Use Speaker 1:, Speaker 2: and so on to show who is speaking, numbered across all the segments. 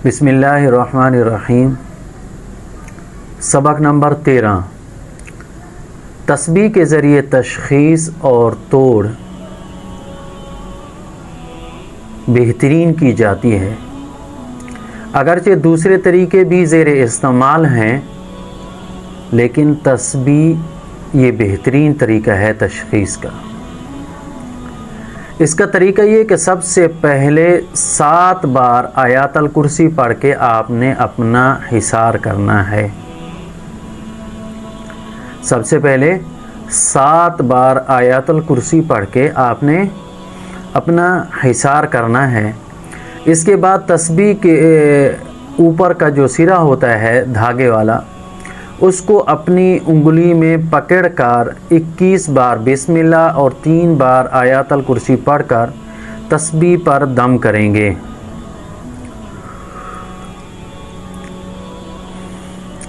Speaker 1: बिस्मिल्लाहिर्रहमानिर्रहीम। सबक नंबर 13। तस्बीह के ज़रिए तशख़ीस और तोड़ बेहतरीन की जाती है। अगरचे दूसरे तरीके भी ज़ेरे इस्तेमाल हैं, लेकिन तस्बीह ये बेहतरीन तरीका है तशख़ीस का। इसका तरीका ये कि सबसे पहले 7 बार आयातल कुर्सी पढ़ के आपने अपना हिसार करना है। सबसे पहले 7 बार आयातल कुर्सी पढ़ के आपने अपना हिसार करना है। इसके बाद तस्बीह के ऊपर का जो सिरा होता है धागे वाला, उसको अपनी उंगली में पकड़कर 21 बार बिस्मिल्लाह और 3 बार आयातल कुर्सी पढ़कर तस्बीह पर दम करेंगे।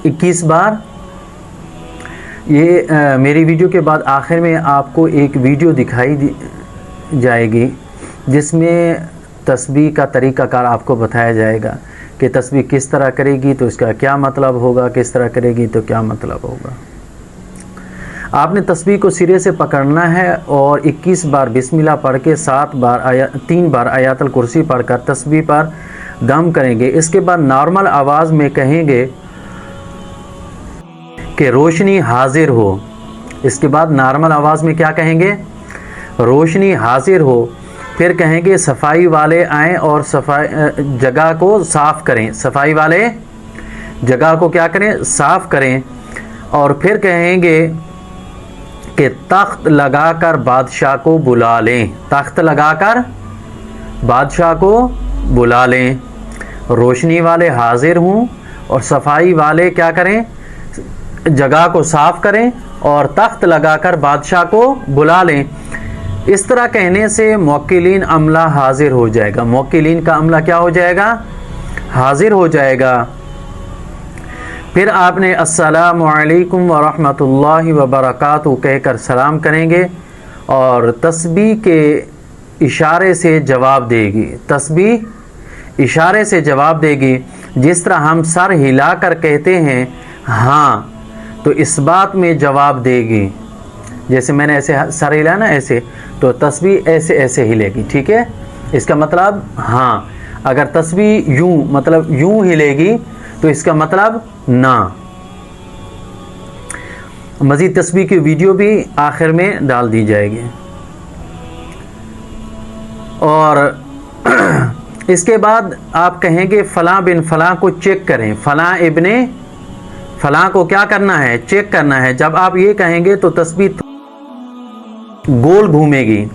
Speaker 1: इक्कीस बार। ये मेरी वीडियो के बाद आखिर में आपको एक वीडियो दिखाई जाएगी जिसमें तस्बीह का तरीक़ाकार आपको बताया जाएगा कि तस्बीह किस तरह करेगी तो इसका क्या मतलब होगा, किस तरह करेगी तो क्या मतलब होगा। आपने तस्बीह को सिरे से पकड़ना है और 21 बार बिस्मिल्लाह पढ़ के 3 बार आयातल कुर्सी पढ़कर तस्बीह पर दम करेंगे। इसके बाद नॉर्मल आवाज़ में कहेंगे कि रोशनी हाजिर हो। इसके बाद नॉर्मल आवाज़ में क्या कहेंगे? रोशनी हाजिर हो। फिर कहेंगे सफाई वाले आएँ और जगह को साफ़ करें। सफाई वाले जगह को क्या करें? साफ़ करें। और फिर कहेंगे कि तख्त लगाकर बादशाह को बुला लें। तख्त लगाकर बादशाह को बुला लें। रोशनी वाले हाजिर हों और सफाई वाले क्या करें? जगह को साफ़ करें और तख्त लगाकर बादशाह को बुला लें। इस तरह कहने से मुवक्किलीन अमला हाजिर हो जाएगा। मुवक्किलीन का अमला क्या हो जाएगा? हाजिर हो जाएगा। फिर आपने अस्सलामु अलैकुम व रहमतुल्लाहि व बरकातुहू कहकर सलाम करेंगे और तस्बीह के इशारे से जवाब देगी। तस्बीह इशारे से जवाब देगी। जिस तरह हम सर हिलाकर कहते हैं हाँ, तो इस बात में जवाब देगी। जैसे मैंने ऐसे सर हिलाया ना, ऐसे, तो तस्बीह ऐसे ऐसे हिलेगी। ठीक है, इसका मतलब हाँ। अगर तस्बीह यूं मतलब यूं हिलेगी तो इसका मतलब ना। मज़ीद तस्बीह की वीडियो भी आखिर में डाल दी जाएगी। और इसके बाद आप कहेंगे फ़लाँ बिन फ़लाँ को चेक करें। फ़लाँ इब्ने फ़लाँ को क्या करना है? चेक करना है। जब आप ये कहेंगे तो तस्बीह गोल घूमेगी।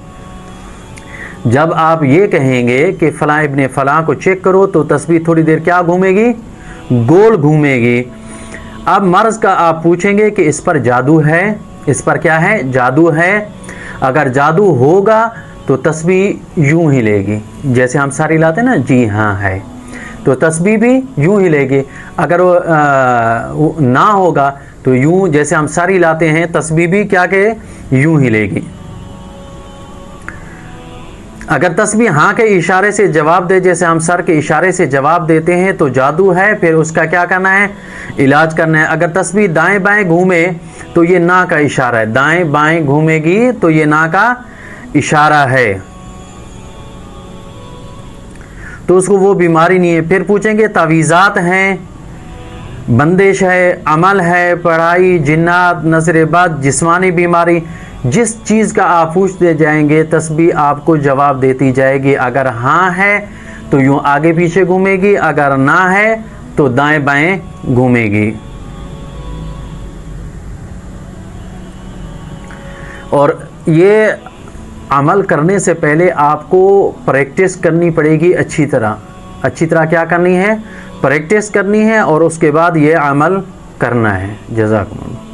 Speaker 1: जब आप ये कहेंगे कि फ़लाँ इब्ने फ़लाँ को चेक करो तो तस्बीह थोड़ी देर क्या घूमेगी? गोल घूमेगी। अब मर्ज़ का आप पूछेंगे कि इस पर जादू है? इस पर क्या है? जादू है। अगर जादू होगा तो तस्बीह यूं हिलेगी। जैसे हम सर हिलाते हैं ना, जी हाँ है, तो तस्बीह भी यूं हिलेगी। अगर वो ना होगा तो यूं, जैसे हम सर हिलाते हैं, तस्बीह भी क्या के यूं हिलेगी। अगर तस्बीह हाँ के इशारे से जवाब दे, जैसे हम सर के इशारे से जवाब देते हैं, तो जादू है। फिर उसका क्या करना है? इलाज करना है। अगर तस्बीह दाएं बाएं घूमे तो ये ना का इशारा है। दाएं बाएं घूमेगी तो ये ना का इशारा है, तो उसको वो बीमारी नहीं है। फिर पूछेंगे तावीज़ात हैं, बंदिश है, अमल है, पढ़ाई, जिन्नात, नज़र-ए-बद, जिस्मानी बीमारी, जिस चीज़ का आप पूछते जाएंगे तस्बीह आपको जवाब देती जाएगी। अगर हाँ है तो यूँ आगे पीछे घूमेगी, अगर ना है तो दाएं बाएं घूमेगी। और ये अमल करने से पहले आपको प्रैक्टिस करनी पड़ेगी अच्छी तरह। अच्छी तरह क्या करनी है? प्रैक्टिस करनी है और उसके बाद ये अमल करना है। जज़ाकुमुल्लाह।